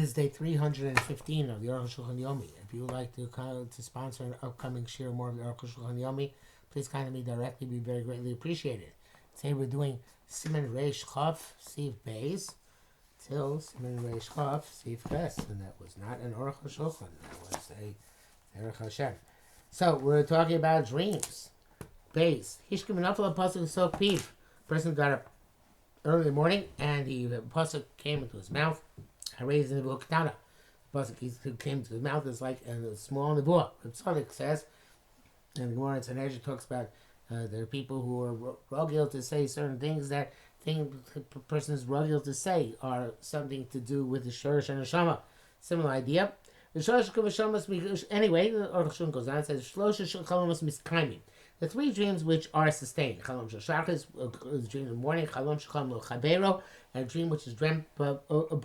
This is day 315 of the Arukh HaShulchan Yomi. If you would like to sponsor an upcoming share more of the Arukh HaShulchan Yomi, please contact me directly. It would be very greatly appreciated. Today we're doing Siman Reish Chaf Sif Beis till Siman Reish Chaf Sif Ches, and that was not an Arukh HaShulchan. That was a Arukh Hashem. So we're talking about dreams. Beis Hishkim Nafal Pasuk Sok Piv. Person got up early in the morning and the pasuk came into his mouth. I raised in the book Tana. The pasuk came to his mouth is like a small nevuah. The Tzaddik says, and the Gemara in Sanhedrin talks about there are people who are ragil to say certain things that the person is ragil to say are something to do with the shorish and the shama. Similar idea. The shorish and shama. Anyway, the Arukh HaShulchan goes on and says shlosha chalomas miskaimim. The three dreams which are sustained. Chalom shachar is a dream in the morning. Chalom shacham lo chavero, and a dream which is dreamt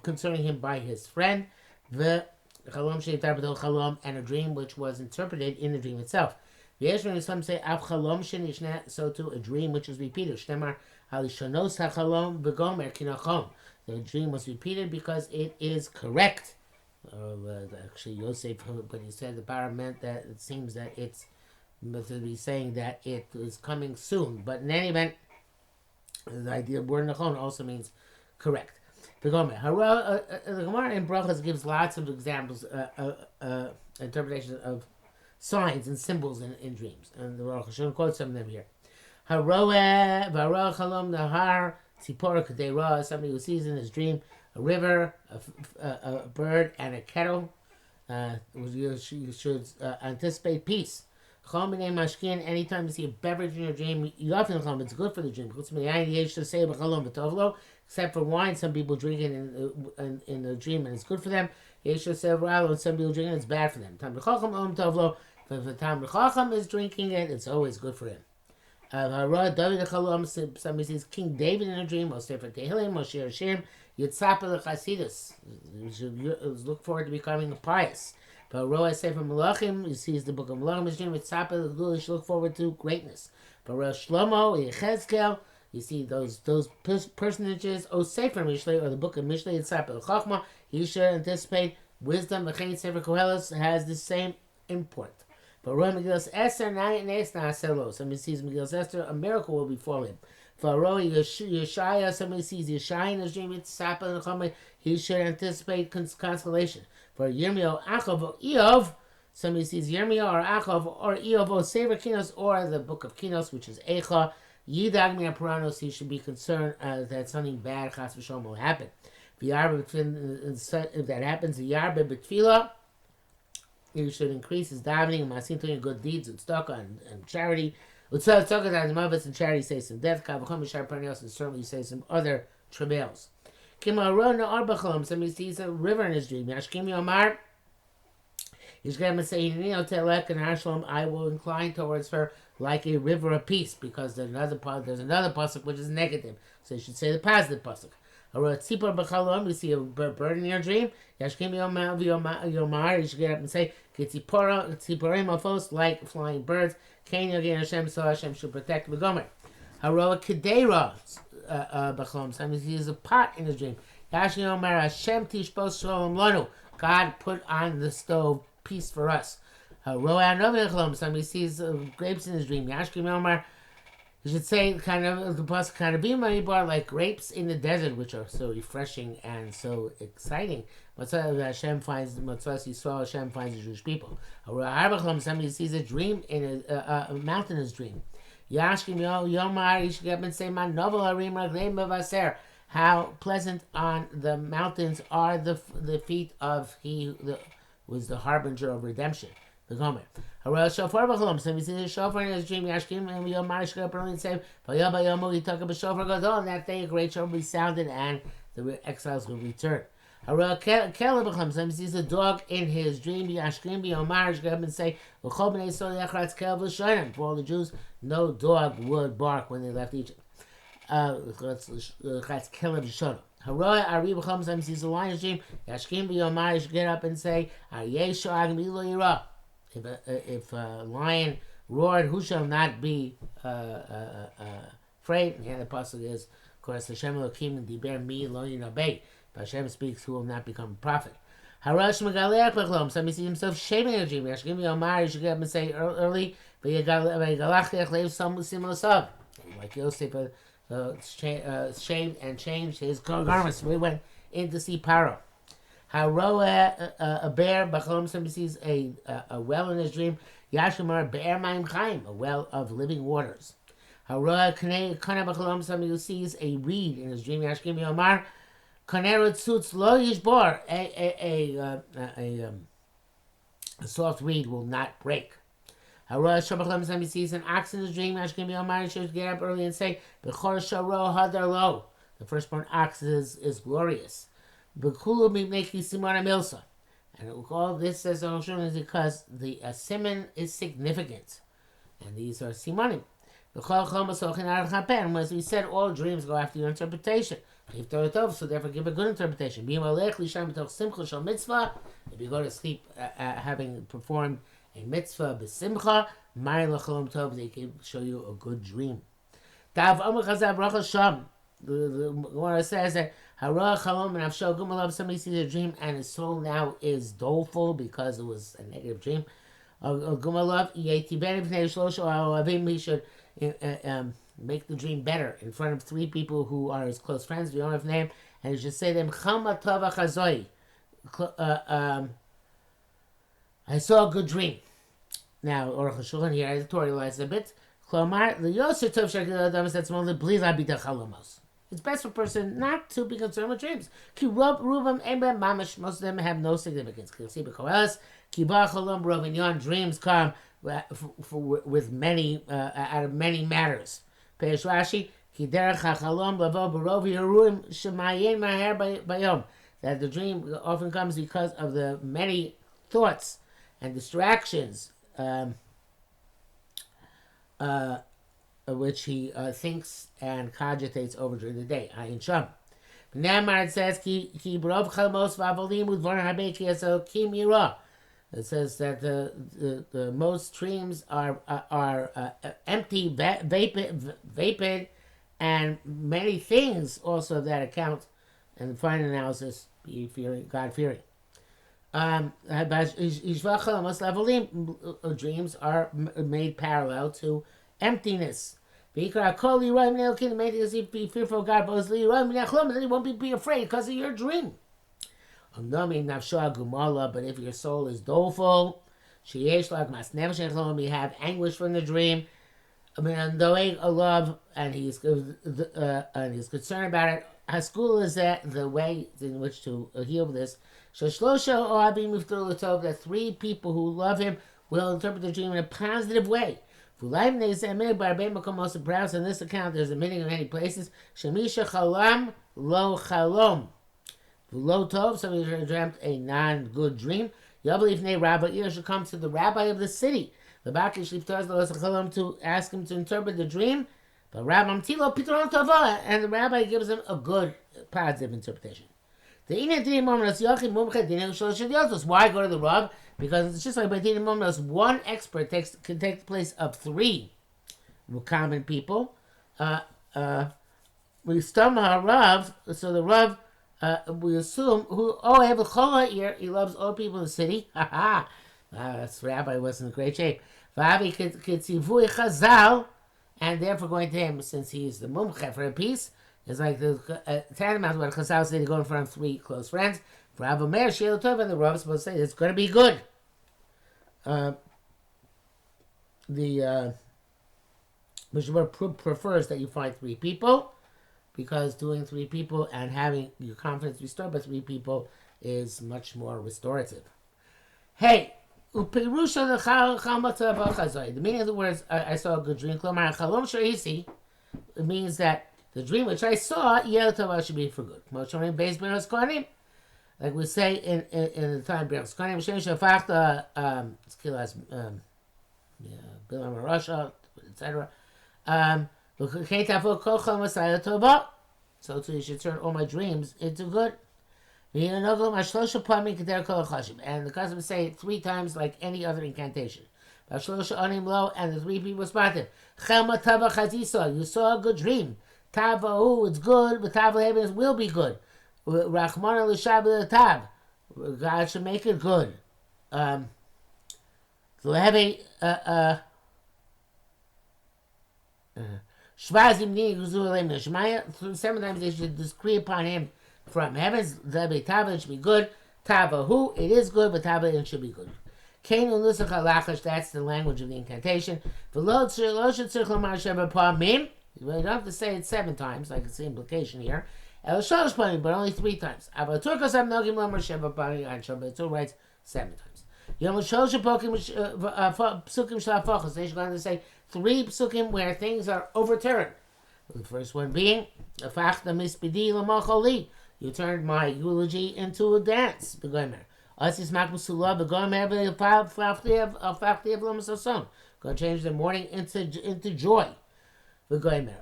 concerning him by his friend. The chalom sheitar b'dol chalom, and a dream which was interpreted in the dream itself. V'yeshvin, some say av chalom shenishna, so too a dream which was repeated. Shnemar halishonos hachalom v'gomer kinachom. The dream was repeated because it is correct. Actually, Yosef, but he said the bar meant that it seems that it's to be saying that it is coming soon, but in any event, the idea of word nachon also means correct. The Gemara in Brachas gives lots of examples, interpretations of signs and symbols in dreams, and the Arukh HaShulchan quotes some of them here. Haroeh v'aroeh chalom nahar tzipora kadeira, somebody who sees in his dream a river, a bird, and a kettle. You should anticipate peace. Anytime you see a beverage in your dream, it's good for the dream. Except for wine, some people drink it in the dream and it's good for them. And some people drink it, it's bad for them. If the Talmid Chacham is drinking it, it's always good for him. Somebody sees King David in a dream, or Sefer Tehillim, or Shir Hashem, Yitzapel Chasidus. You should look forward to becoming pious. But Roa Sefer Malachim, you see the book of Malachim, is dream with Tzapel, you should look forward to greatness. But Rosh Shlomo, Yechezkel, you see those personages, O Sefer Mishlei, or the book of Mishlei, Tzapel Chachma, you should anticipate wisdom. Mechain Sefer Koheles has the same import. But Roa Megillas Esther, Nes Naaselo, somebody sees Megillas Esther, a miracle will befall him. For Roa Yeshaya, somebody sees Yeshaya in his dream, Tzapel Chachma, he should anticipate consolation. For Yirmiyahu, Achav, or Eov, somebody sees Yirmiyahu or Achav or Eov or Sefer Kinos or the book of Kinos, which is Eicha, Yidag Mina Puranos, he should be concerned that something bad, Chas v'Shalom, will happen. If that happens, the Yarbe B'Tfilah, he should increase his davening and masim doing good deeds, tzedakah and charity. Tzedakah and mavis and charity say some death, Kavachom Yishar Parnios, and certainly say some other travails. Somebody sees a river in his dream. Yashkim Yomar, he's going to say, I will incline towards her like a river of peace, because there's another pasuk which is negative. So you should say the positive pasuk. You see a bird in your dream. Yashkim Yomar, you should get up and say, like flying birds. Hashem, so Hashem should protect the Gomer. Haroa Kedera, somebody sees a pot in his dream. God put on the stove peace for us. Somebody sees grapes in his dream. You should say the bar like grapes in the desert, which are so refreshing and so exciting. Hashem finds the Jewish people. Somebody sees a dream in a mountain in his dream. Yashkim Yomar, you should get up and say, Man novel harim ragleim bevaser. How pleasant on the mountains are the feet of he who was the harbinger of redemption. The Gomer. Harel shofar b'chalom. So we see the shofar in his dream. Yashkim Yomar, you should get up early and say, Vayom Yomu, he took up a shofar gadol. And that day a great shofar will be sounded and the exiles will return. Harel Kela b'chalom. So he sees a dog in his dream. Yashkim Yomar, you should get up and say, V'chol b'nei Yisrael yachratz kel v'shonim. For all the Jews, no dog would bark when they left Egypt. That's Kela v'shonim. Haroy Ari b'chalom. So he sees a lion's dream. Yashkim Yomar, you should get up and say, Aryeh sho'ag milo yirah. If a lion roared, who shall not be afraid? And the pasuk is, of course, Hashem Elokim diber mi lo yinabei. If Hashem speaks, who will not become a prophet? Harash Megalech Bechlom. Somebody sees himself shaving in a dream. Yashkim Yomar, you should get up and say early, Vayagalach Lev some similar sub. Like Yosef shaved and changed his garments. So he went in to see Paro. Haroa a bear, Bechlom, somebody sees a well in his dream. Yashimar Be'er Maim Chaim, a well of living waters. Haroa Kaneh Kana Bechlom, somebody who sees a reed in his dream. Yashkim Yomar. Kanerut suits lo yishbor. A soft reed will not break. Haroa Shabachlam, somebody sees an ox in his dream. Yashkim Yomar, should get up early and say, Bechor Sharo Hadar Lo. The firstborn ox is glorious. Bekulu Mibneki Simona Milsa. And all this says is because the simon is significant. And these are simonim. And as we said, all dreams go after your interpretation. So therefore give a good interpretation. If you go to sleep having performed a mitzvah b'simcha, they can show you a good dream. The Gemara says that somebody sees a dream and his soul now is doleful because it was a negative dream. He should make the dream better in front of 3 people who are his close friends. We don't have name, and he should say to them, I saw a good dream. Now, Arukh HaShulchan here editorialized a bit. It's best for a person not to be concerned with dreams. Most of them have no significance. Dreams come with many, out of many matters. Peish Rashi, that the dream often comes because of the many thoughts and distractions which he thinks and cogitates over during the day. Ayin Sham. It says, it says that the most dreams are empty, vapid, and many things also that account, and the final analysis, be fearing, God-fearing. Dreams are made parallel to emptiness. The main thing is be fearful of God, but then you won't be afraid because of your dream. But if your soul is doleful, you have anguish from the dream, and he's concerned about it. Haskul is that the way in which to heal this. That 3 people who love him will interpret the dream in a positive way. In this account, there's a meaning in many places. Shemisha chalam lo chalom. Lo tov, somebody who dreamt a non-good dream. Yabli rabbi, you should come to the rabbi of the city. The bakish to ask him to interpret the dream. But Rabbi Tilo Pitron Tova, and the rabbi gives him a good, positive interpretation. Why go to the Rav? Because it's just like by Dina Momnos, one expert can take the place of 3 common people. We stumble our Rav, so the Rav, we assume, he loves all people in the city. This rabbi was in great shape. And therefore going to him, since he's the mumche for a piece, it's like the tantamount what Chazal said to go in front of 3 close friends. For Rabbi Meir, Sheil Tov, and the Rav is supposed to say it's going to be good. The Mishnah prefers that you find 3 people, because doing 3 people and having your confidence restored by 3 people is much more restorative. Hey, the meaning of the words I saw a good dream. It means that the dream which I saw, should be for good. Like we say in the time, etc. So too you should turn all my dreams into good. And the custom say it 3 times like any other incantation. And the 3 people responded, you saw a good dream. Tavahu, it's good, but Tavahu will be good. Rachmana l'shabbat tab. God should make it good. To have a sometimes they should decree upon him from heavens. It should be good. Tavahu, it is good, but tava it should be good. That's the language of the incantation. You don't have to say it 7 times, like it's the implication here. But only 3 times. Two writes 7 times. They should go on to say 3 psukim where things are overturned. The first one being, you turned my eulogy into a dance. God changed the mourning into joy. Hashem now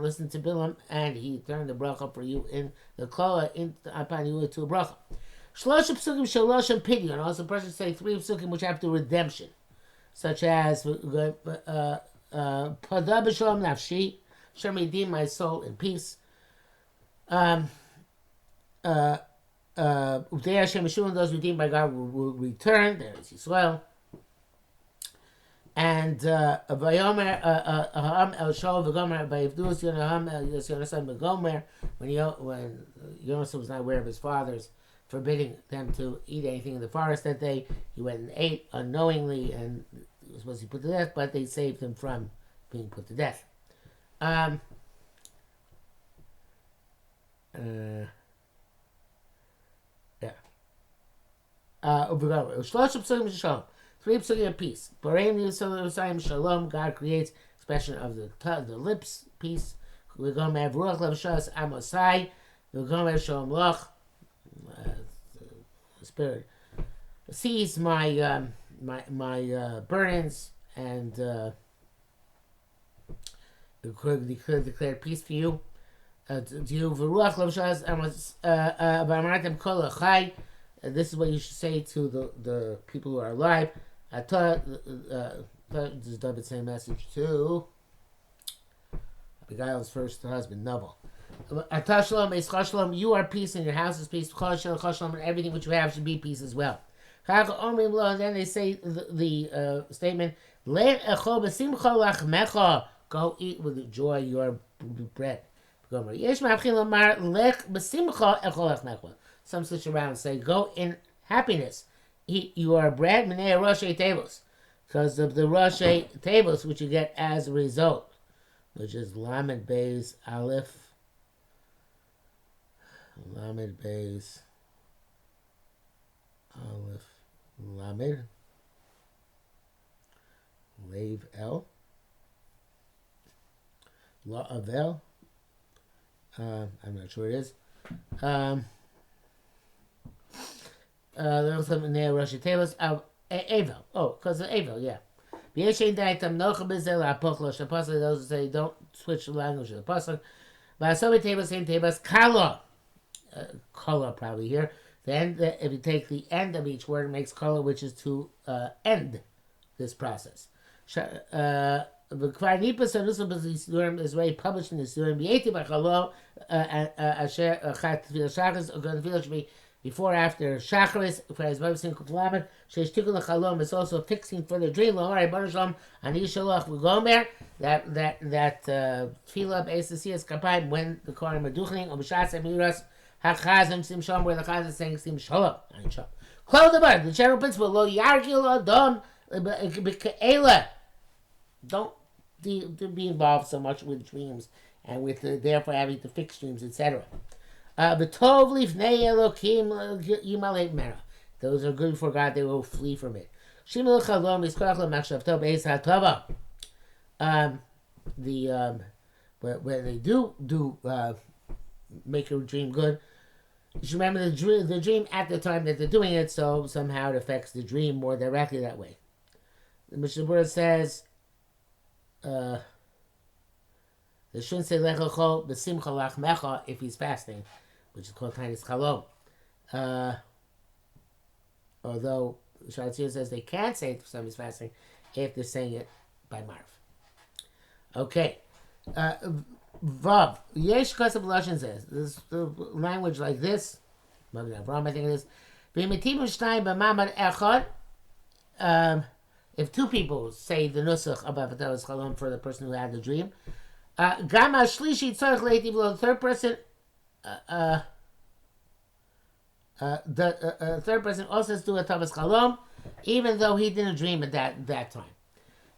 listened to Bilam, and he turned the bracha for you in the kloa upon you to a bracha. Shlosh psukim shalosh pidyon. Also, a person say 3 psukim which have to redemption, such as pada b'shalom nafshi, Hashem redeem my soul in peace. Hashem Yeshua, those redeemed by God will return. There is Yisrael. And Vayomer El Shol V'Gomer Vayivdus Yonaham Yonasan V'Gomer, when Yonah was not aware of his fathers forbidding them to eat anything in the forest that day, he went and ate unknowingly and was supposed to be put to death, but they saved him from being put to death. Yeah. 3 psukim of peace. Shalom. God creates expression of the lips, peace. We're going to have ruach levashas amosai. We're going to have shalom loch. The spirit sees my burdens and declare peace for you. V'ruach levashas v'amaratem kol achai. This is what you should say to the people who are alive. This is David's same message to Abigail's first husband, Naval. You are peace and your house is peace. And everything which you have should be peace as well. And then they say the statement, go eat with joy your bread. Some switch around and say, go in happiness. Eat your bread, minei roshei tables, because of the roshei tables which you get as a result, which is Lamed Beis Aleph, Lamed Beis Aleph, Lamed, Lev El, La Avel. I'm not sure it is. There was some near Rosh tables of Avel. Oh, because of Avel, yeah. Those who say don't switch the language of the pasuk. But so many tables, same tables, kala. Kala probably here. Then if you take the end of each word, it makes kala, which is to end this process. The Kvarnipas is already published in the Surim. Before, after Shacharis, for his wife Simchut Lamed, Sheish Tikkun L'Chalom is also fixing for the dream. L'Horei Baruch Shalom Ani Shalach V'Gomer. That tefillah Be'esasiyas Kapayim when the Kohanim are duchening or B'Shas Emiras Hachazim Sim Shalom where the Chaz is saying Sim Shalom. Close the bar. The general principle: Lo Yargil Adam B'Ke'ela. Don't be involved so much with dreams and with therefore having to fix dreams, etc. Those are good for God, they will flee from it. When they do make a dream good, you should remember the dream at the time that they're doing it, so somehow it affects the dream more directly that way. The Mishnah Berurah says, they shouldn't say lechachol b'simcha lachmecha if he's fasting, which is called Tainis Chalom. Although Shalatzir says they can't say it if somebody's fasting if they're saying it by Marv. Okay. Vav. Yesh Kasab Lashon says. This the language like this. Maybe I'm wrong, I think it is. If two people say the nusach about V'tavas Chalom for the person who had the dream, Gama Shlishi Tzarech Leitiv, the third person, the third person also has to do a Tavas Chalom, even though he didn't dream at that time.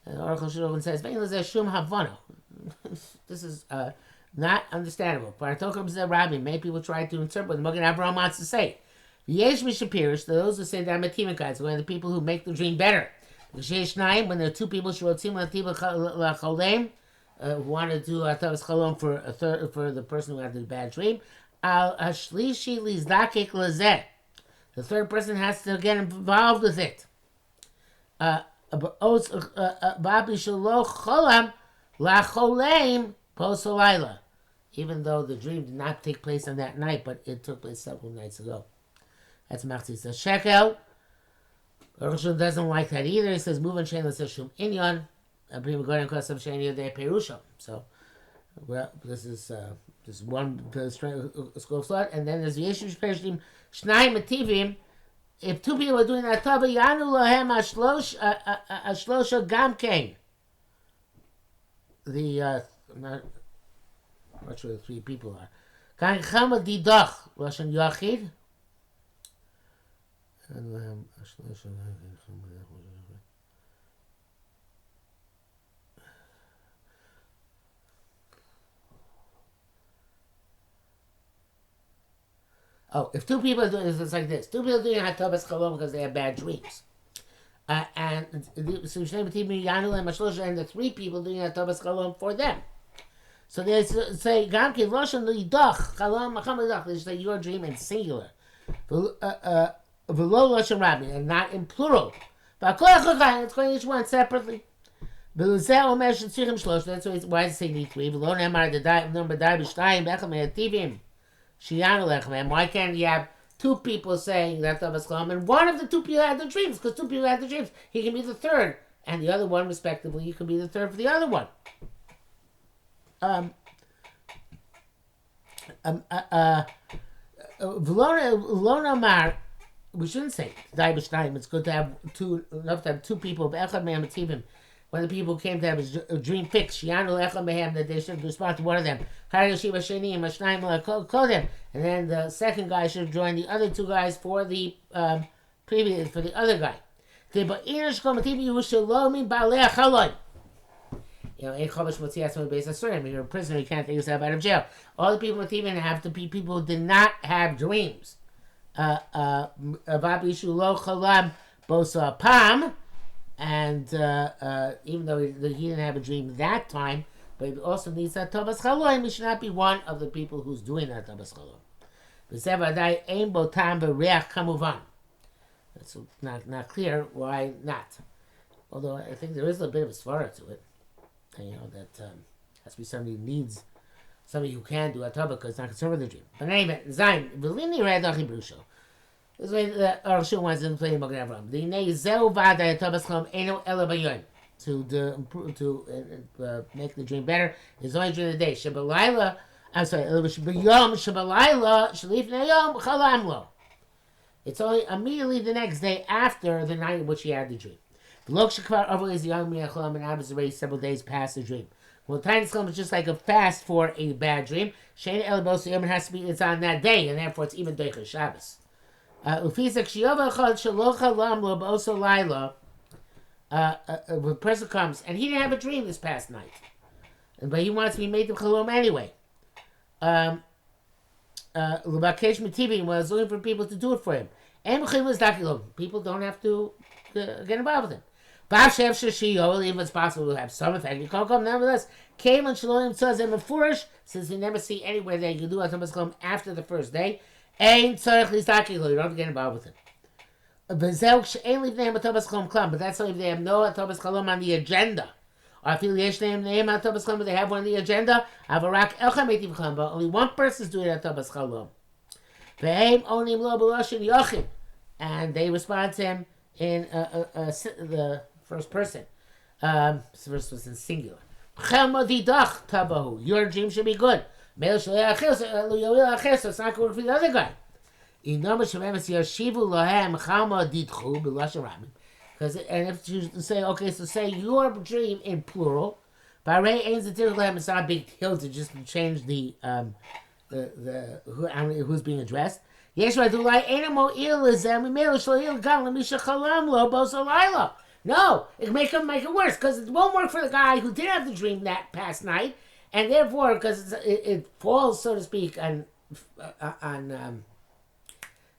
And Arukh HaShulchan says, Shum Havana. This is not understandable. Many people try to interpret what the Magen Avraham wants to say. Yesh Mishapirish, those who say that Matimah guys, one of the people who make the dream better. When there are two people who want to do Tavas Chalom for the person who had the bad dream, the third person has to get involved with it. Even though the dream did not take place on that night, but it took place several nights ago. That's Machzis Shekel. Arukh doesn't like that either. He says, "Move and Shein l'Shum Inyan." So, well, this is one school of thought, and then there's the Yeshiv Perishim Shnai Mativim. If two people are doing that, Tava Yanu Lahem Ashlosha Gamkein. The I'm not sure the three people are. Kan Chama Didach Lashon Yachid. Oh, if two people are doing this, it's like this. Two people are doing Hatabas Chalom because they have bad dreams. And the three people doing Hatabas Chalom for them. So they say, Gamki Loshan Lidach, Chalom Macham Lidach. They say your dream in singular. V'lo Loshan Rabbi, and not in plural. It's going each one separately. That's why I say need three. Why can't you have two people saying that Tavas Chalom and one of the two people had the dreams? Because two people had the dreams. He can be the third. And the other one, respectively, you can be the third for the other one. We shouldn't say it's good to have enough to have two people. When the people came to have a dream fixed, that they should respond to one of them. And then the second guy should join the other two guys for the previous for the other guy. You're a prisoner, you can't take yourself out of jail. All the people even have to be people who did not have dreams. And even though he didn't have a dream that time, but he also needs that Tavas Chalom. He should not be one of the people who's doing that Tavas Chalom. It's not clear why not. Although I think there is a bit of a svara to it. That has to be somebody who needs, somebody who can do a Tavas because it's not concerned with the dream. But anyway, Zayin, Velini Red Achibrusho. This way the Arukh HaShulchan wants to play Magen Avraham. The Nei Zeu Vada Tavas Chalom Eno Ela Bayon. To make the dream better is only during the day. Shabalayla, I'm sorry, Shabayom Shabalayla Shalif Nayom Chalam Lo. It's only immediately the next day after the night in which he had the dream. The Lok Shekvar Over is the young Miyachalam and Abbas already several days past the dream. Well, Tiny Chalom is just like a fast for a bad dream. Shane Elabos Yom has to be, it's on that day, and therefore it's even Deicher Shabbos. Ufisak Shiova Chad Shaloch Halam Lo B'oso Laila. The person comes and he didn't have a dream this past night, but he wants to be made to Chalom anyway. L'bakesh Mitibi was looking for people to do it for him. People don't have to get involved with him. Even if it's possible to have some effect, you can't come. Nevertheless, came on Shalom says in the Furish, since we never see anywhere that you can do Atamas Chalom after the first day. You don't have to get involved with him. But that's only if they have no Atobas Chalom on the agenda. Or if they have one on the agenda, but only one person is doing Atobas Chalom. And they respond to him in the first person. First person singular. Chelmadidach tabahu. Your dream should be good. So it's not going to work for the other guy. Because and if you say, okay, so say your dream in plural, it's not a big deal to just change the who's being addressed. No, it can make it worse because it won't work for the guy who did have the dream that past night, and therefore, because it falls, so to speak, on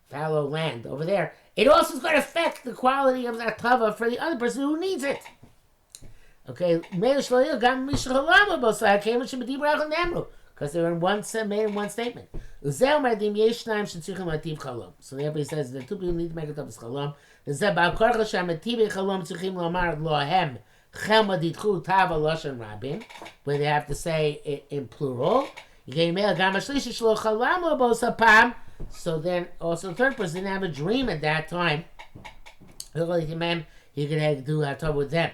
fallow land over there, it also is going to affect the quality of that tava for the other person who needs it. Okay, because they're in one made in one statement. So everybody says the two people need to make a tavas chalom. Where they have to say it in plural. So then also the third person didn't have a dream at that time. He could do a tov with them.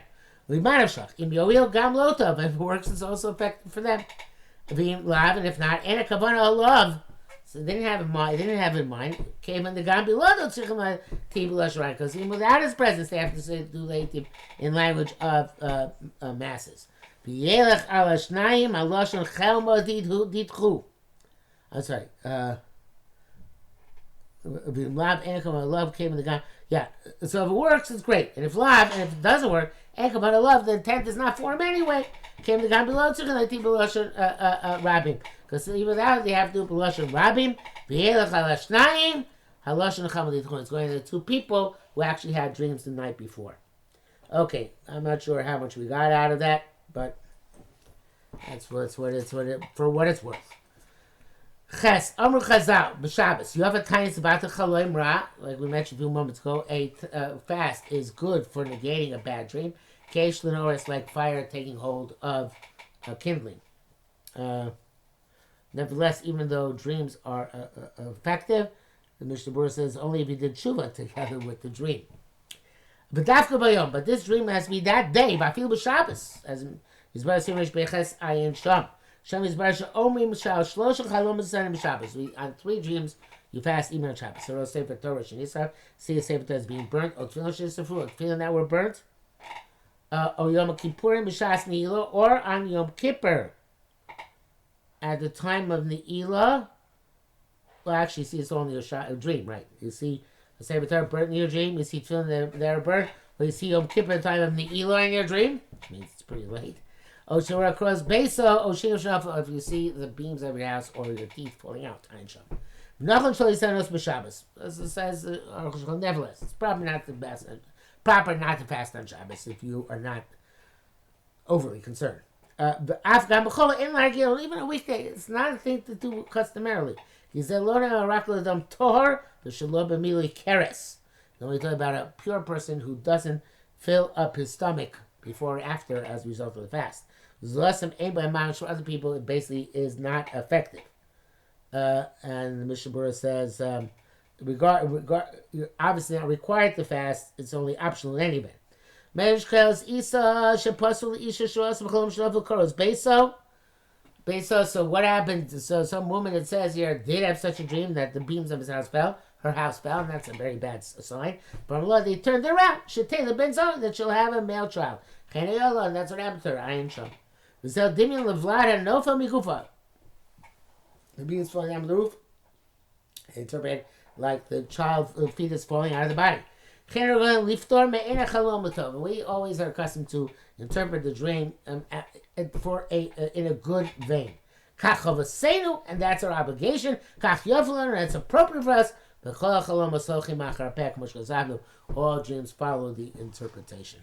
If it works, it's also effective for them. And if not, and a kavanah love. So they didn't have in mind. Came in the gam below because even without his presence, they have to say do leitim in language of masses. I'm sorry. Love came in the gam. Yeah. So if it works, it's great. And if lav, and if it doesn't work, and love, the intent is not for him anyway. Came the gam below rabbing. Because even without, they have to do b'lashon rabbim. It's going to the two people who actually had dreams the night before. Okay, I'm not sure how much we got out of that, but that's for what it's worth. Ches, Arukh Chazal, b'Shabbos. You have a kindness about the chaloim ra, like we mentioned a few moments ago. A fast is good for negating a bad dream. Keish l'noris, like fire taking hold of kindling. Nevertheless, even though dreams are effective, the Mishnah Berurah says only if you did tshuva together with the dream. But this dream has to be that day. Bafil b'Shabbos, as Yisbar Simish Beches Ayin Sham. Sham Yisbar She'omrim Shal Shlosh Chalom B'Sanim B'Shabbos. On 3 dreams you fast even on Shabbos. So Sefer Torah Shenisav, see a Sefer Torah is being burnt. O Tefillin Shenisafu, Tefillin that were burnt. O Yom Kippurim B'Shas Ne'ilah, or on Yom Kippur. At the time of Ne'ilah, well, actually, see, it's only a dream, right? You see a Sefer Torah burnt in your dream. You see Tefillin that are burnt. Well, you see Yom Kippur at the time of Ne'ilah in your dream. Which means it's pretty late. O Shemar across Besa, O Shem Shaf, if you see the beams of your house or your teeth falling out, Ayin Sham. Nachon Shali Sanos B'Shabbos. As it says, Arukh HaShulchan, nevertheless, it's probably not the best, proper not to fast on Shabbos if you are not overly concerned. Even a weekday, it's not a thing to do customarily. He's a lona rakladam tohar, the shalom b'mili keres. Then we talk about a pure person who doesn't fill up his stomach before or after as a result of the fast. For other people, it basically is not effective. And the Mishnah Berurah says, you're obviously not required to fast, it's only optional in any event. So what happened? So some woman, it says here, did have such a dream that the beams of his house fell. Her house fell, and that's a very bad sign. But Allah, they turned her around. Shetela benzo, that she'll have a male child. And that's what happened to her. Ayin Sham. The beams falling down the roof. Interpret like the fetus falling out of the body. We always are accustomed to interpret the dream in a good vein. And that's our obligation. And it's appropriate for us. All dreams follow the interpretation.